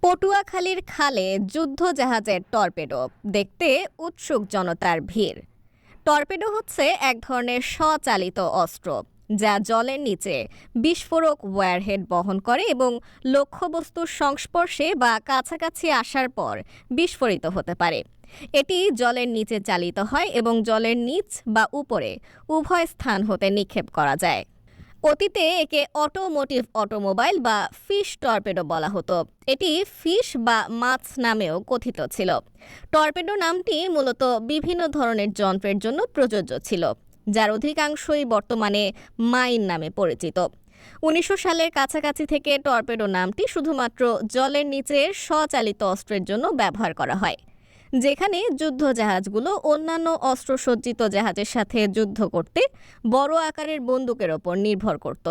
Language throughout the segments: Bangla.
পটুয়াখালীর খালে যুদ্ধজাহাজের টর্পেডো দেখতে উৎসুক জনতার ভিড়। টর্পেডো হচ্ছে এক ধরনের স্বচালিত অস্ত্র যা জলের নিচে বিস্ফোরক ওয়্যারহেড বহন করে এবং লক্ষ্যবস্তুর সংস্পর্শে বা কাছাকাছি আসার পর বিস্ফোরিত হতে পারে। এটি জলের নিচে চালিত হয় এবং জলের নিচ বা উপরে উভয় স্থান হতে নিক্ষেপ করা যায়। অতীতে একে অটোমোবাইল বা ফিশ টর্পেডো বলা হতো। এটি ফিশ বা মাছ নামেও কথিত ছিল। টর্পেডো নামটি মূলত বিভিন্ন ধরনের যন্ত্রের জন্য প্রযোজ্য ছিল, যার অধিকাংশই বর্তমানে মাইন নামে পরিচিত। ১৯০০ সালের কাছাকাছি থেকে টর্পেডো নামটি শুধুমাত্র জলের নিচে স্বচালিত অস্ত্রের জন্য ব্যবহার করা হয়, যেখানে যুদ্ধজাহাজগুলো অন্যান্য অস্ত্রসজ্জিত জাহাজের সাথে যুদ্ধ করতে বড় আকারের বন্দুকের ওপর নির্ভর করত।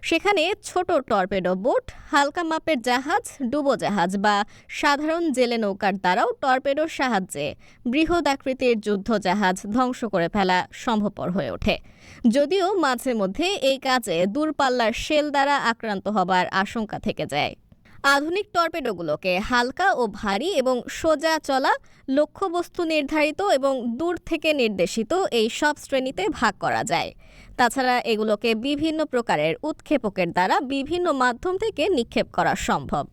সেখানে ছোট টর্পেডো বোট, হালকা মাপের জাহাজ, ডুবোজাহাজ বা সাধারণ জেলে নৌকার দ্বারাও টর্পেডোর সাহায্যে বৃহৎ আকৃতির যুদ্ধজাহাজ ধ্বংস করে ফেলা সম্ভবপর হয়ে ওঠে। যদিও মাঝে মধ্যে এই কাজে দূরপাল্লার শেল দ্বারা আক্রান্ত হবার আশঙ্কা থেকে যায়। আধুনিক টর্পেডোগুলোকে হালকা ও ভারী এবং সোজা চলা, লক্ষ্যবস্তু নির্ধারিত এবং দূর থেকে নির্দেশিত এই সব শ্রেণীতে ভাগ করা যায়। তাছাড়া এগুলোকে বিভিন্ন প্রকারের উৎক্ষেপকের দ্বারা বিভিন্ন মাধ্যম থেকে নিক্ষেপ করা সম্ভব।